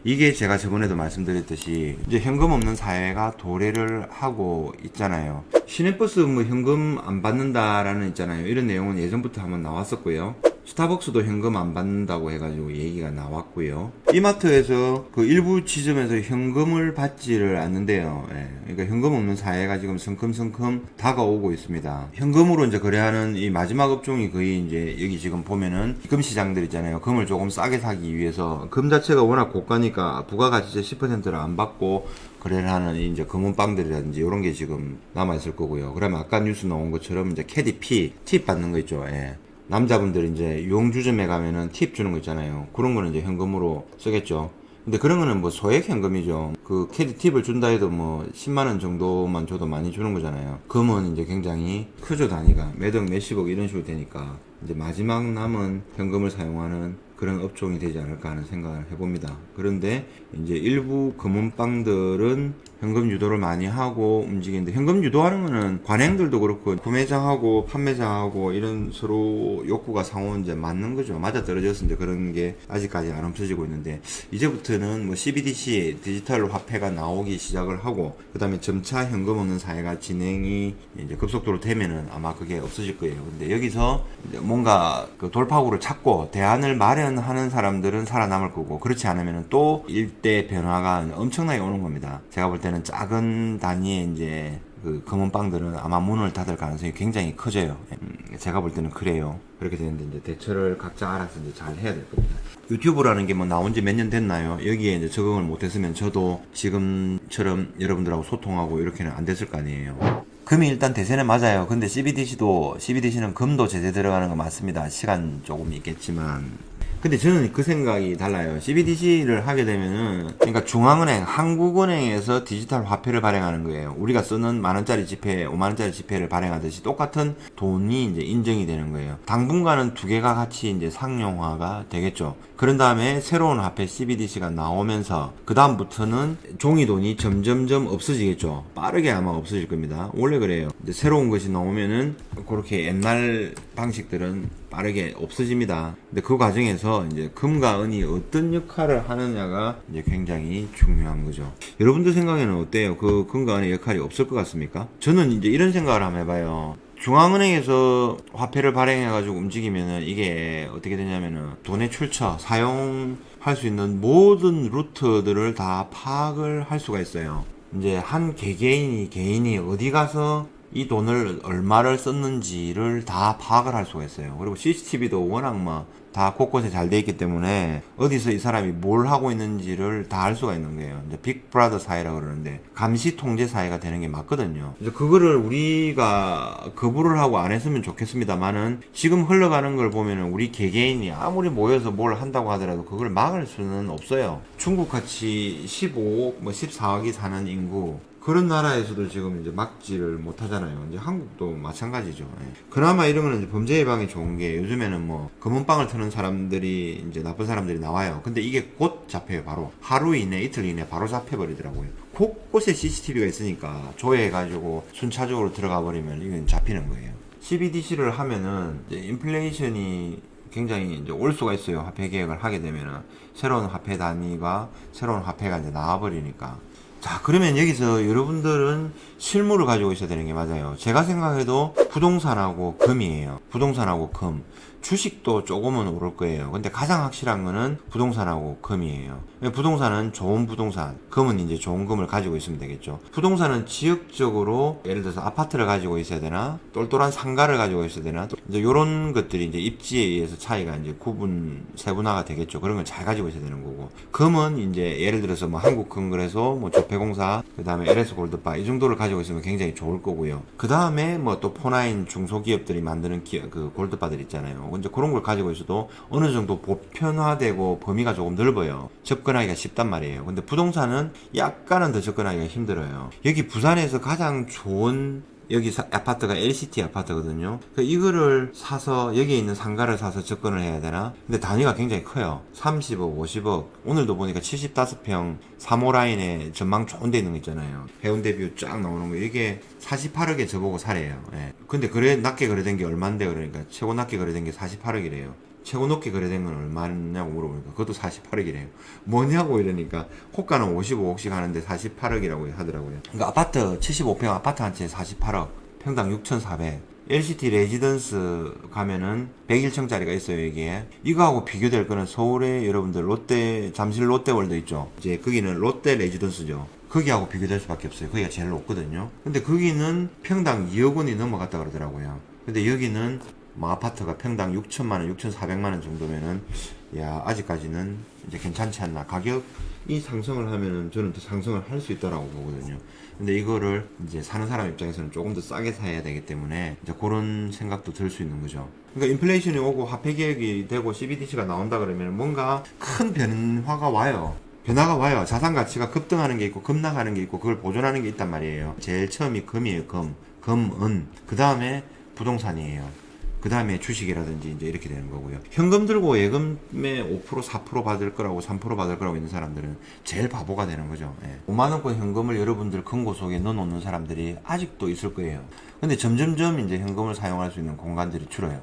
이게 제가 저번에도 말씀드렸듯이 이제 현금 없는 사회가 도래를 하고 있잖아요. 시내버스 뭐 현금 안 받는다라는 있잖아요. 이런 내용은 예전부터 한번 나왔었고요. 스타벅스도 현금 안 받는다고 해가지고 얘기가 나왔고요. 이마트에서 그 일부 지점에서 현금을 받지를 않는데요. 예. 그러니까 현금 없는 사회가 지금 성큼성큼 다가오고 있습니다. 현금으로 이제 거래하는 이 마지막 업종이 거의 이제 여기 지금 보면은 금 시장들 있잖아요. 금을 조금 싸게 사기 위해서 금 자체가 워낙 고가니까 부가가치세 10%를 안 받고 거래를 하는 이제 금은빵들이라든지 이런 게 지금 남아있을 거고요. 그러면 아까 뉴스 나온 것처럼 이제 캐디피 팁 받는 거 있죠. 예. 남자분들 이제 유흥주점에 가면은 팁 주는 거 있잖아요. 그런 거는 이제 현금으로 쓰겠죠. 근데 그런 거는 뭐 소액 현금이죠. 그 캐디 팁을 준다 해도 뭐 10만원 정도만 줘도 많이 주는 거잖아요. 금은 이제 굉장히 크죠, 단위가. 매덕 몇십억 이런 식으로 되니까 이제 마지막 남은 현금을 사용하는 그런 업종이 되지 않을까 하는 생각을 해봅니다. 그런데 이제 일부 금은빵들은 현금 유도를 많이 하고 움직이는데, 현금 유도하는 거는 관행들도 그렇고 구매자하고 판매자하고 이런 서로 욕구가 상호 이제 맞는 거죠. 맞아 떨어져서 이제 그런 게 아직까지 안 없어지고 있는데, 이제부터는 뭐 CBDC 디지털 화폐가 나오기 시작을 하고, 그 다음에 점차 현금 없는 사회가 진행이 이제 급속도로 되면은 아마 그게 없어질 거예요. 근데 여기서 이제 뭔가 그 돌파구를 찾고 대안을 마련하는 사람들은 살아남을 거고, 그렇지 않으면 또 일대 변화가 엄청나게 오는 겁니다. 제가 볼 때는 작은 단위의 이제 그 금은빵들은 아마 문을 닫을 가능성이 굉장히 커져요. 제가 볼 때는 그래요. 그렇게 되는데 이제 대처를 각자 알아서 이제 잘 해야 될 겁니다. 유튜브라는 게 뭐 나온 지 몇 년 됐나요? 여기에 이제 적응을 못했으면 저도 지금처럼 여러분들하고 소통하고 이렇게는 안 됐을 거 아니에요. 금이 일단 대세는 맞아요. 근데 CBDC는 금도 제재 들어가는 거 맞습니다. 시간 조금 있겠지만. 근데 저는 그 생각이 달라요. CBDC를 하게 되면은, 그러니까 중앙은행, 한국은행에서 디지털 화폐를 발행하는 거예요. 우리가 쓰는 만원짜리 지폐, 5만원짜리 지폐를 발행하듯이 똑같은 돈이 이제 인정이 되는 거예요. 당분간은 두 개가 같이 이제 상용화가 되겠죠. 그런 다음에 새로운 화폐 CBDC가 나오면서, 그 다음부터는 종이 돈이 점점점 없어지겠죠. 빠르게 아마 없어질 겁니다. 원래 그래요. 이제 새로운 것이 나오면은, 그렇게 옛날 방식들은 빠르게 없어집니다. 근데 그 과정에서 이제 금과 은이 어떤 역할을 하느냐가 이제 굉장히 중요한 거죠. 여러분들 생각에는 어때요? 그 금과 은의 역할이 없을 것 같습니까? 저는 이제 이런 생각을 한번 해봐요. 중앙은행에서 화폐를 발행해가지고 움직이면은 이게 어떻게 되냐면은 돈의 출처, 사용할 수 있는 모든 루트들을 다 파악을 할 수가 있어요. 이제 한 개인이 어디 가서 이 돈을 얼마를 썼는지를 다 파악을 할 수가 있어요. 그리고 CCTV도 워낙 다 곳곳에 잘 돼 있기 때문에 어디서 이 사람이 뭘 하고 있는지를 다 알 수가 있는 거예요. 이제 빅브라더 사회라고 그러는데, 감시 통제 사회가 되는 게 맞거든요. 이제 그거를 우리가 거부를 하고 안 했으면 좋겠습니다만은, 지금 흘러가는 걸 보면은 우리 개개인이 아무리 모여서 뭘 한다고 하더라도 그걸 막을 수는 없어요. 중국 같이 15억, 14억이 사는 인구, 그런 나라에서도 지금 이제 막지를 못하잖아요. 이제 한국도 마찬가지죠. 예. 그나마 이런 거는 이제 범죄 예방에 좋은 게, 요즘에는 뭐 금은방을 트는 사람들이 이제 나쁜 사람들이 나와요. 근데 이게 곧 잡혀요. 바로 하루 이내, 이틀 이내 바로 잡혀버리더라고요. 곳곳에 CCTV가 있으니까 조회해가지고 순차적으로 들어가 버리면 이건 잡히는 거예요. CBDC를 하면은 이제 인플레이션이 굉장히 이제 올 수가 있어요. 화폐 개혁을 하게 되면은 새로운 화폐 단위가, 새로운 화폐가 이제 나와버리니까. 자, 그러면 여기서 여러분들은 실물을 가지고 있어야 되는 게 맞아요. 제가 생각해도 부동산하고 금이에요. 부동산하고 금. 주식도 조금은 오를 거예요. 근데 가장 확실한 거는 부동산하고 금이에요. 부동산은 좋은 부동산, 금은 이제 좋은 금을 가지고 있으면 되겠죠. 부동산은 지역적으로 예를 들어서 아파트를 가지고 있어야 되나, 똘똘한 상가를 가지고 있어야 되나, 이제 요런 것들이 이제 입지에 의해서 차이가 이제 세분화가 되겠죠. 그런 걸 잘 가지고 있어야 되는 거고, 금은 이제 예를 들어서 뭐 한국금그래서 조폐공사, 그 다음에 LS 골드바 이 정도를 가지고 있으면 굉장히 좋을 거고요. 그 다음에 뭐 또 포나인 중소기업들이 만드는 그 골드바들 있잖아요. 이제 그런 걸 가지고 있어도 어느 정도 보편화되고 범위가 조금 넓어요. 접근하기가 쉽단 말이에요. 근데 부동산은 약간은 더 접근하기가 힘들어요. 여기 부산에서 가장 좋은 여기 아파트가 LCT 아파트거든요. 이거를 사서 여기에 있는 상가를 사서 접근을 해야 되나? 근데 단위가 굉장히 커요. 30억, 50억. 오늘도 보니까 75평 3호 라인에 전망 좋은 데 있는 거 있잖아요. 해운대 뷰 쫙 나오는 거. 이게 48억에 저보고 사래요. 예. 근데 낮게 거래된 게 얼만데, 그러니까 최고 낮게 거래된 게 48억이래요. 최고 높게 거래된 건 얼마냐고 물어보니까 그것도 48억이래요. 뭐냐고 이러니까 호가는 55억씩 하는데 48억이라고 하더라고요. 그러니까 아파트 75평 아파트 한 채 48억, 평당 6,400. LCT 레지던스 가면은 101층짜리가 있어요, 여기에. 이거하고 비교될 거는 서울에 여러분들 롯데, 잠실 롯데월드 있죠. 이제 거기는 롯데 레지던스죠. 거기하고 비교될 수밖에 없어요. 거기가 제일 높거든요. 근데 거기는 평당 2억 원이 넘어갔다 그러더라고요. 근데 여기는 뭐 아파트가 평당 6천만 원, 6,400만 원 정도면은 야, 아직까지는 이제 괜찮지 않나. 가격이 상승을 하면은 저는 더 상승을 할 수 있다라고 보거든요. 근데 이거를 이제 사는 사람 입장에서는 조금 더 싸게 사야 되기 때문에 이제 그런 생각도 들 수 있는 거죠. 그러니까 인플레이션이 오고 화폐 개혁이 되고 CBDC가 나온다 그러면 뭔가 큰 변화가 와요. 변화가 와요. 자산 가치가 급등하는 게 있고 급락하는 게 있고 그걸 보존하는 게 있단 말이에요. 제일 처음이 금이에요. 금, 그 다음에 부동산이에요. 그 다음에 주식이라든지 이제 이렇게 되는 거고요. 현금 들고 예금에 5%, 4% 받을 거라고 3% 받을 거라고 있는 사람들은 제일 바보가 되는 거죠. 5만원권 현금을 여러분들 금고 속에 넣어놓는 사람들이 아직도 있을 거예요. 근데 점점점 이제 현금을 사용할 수 있는 공간들이 줄어요.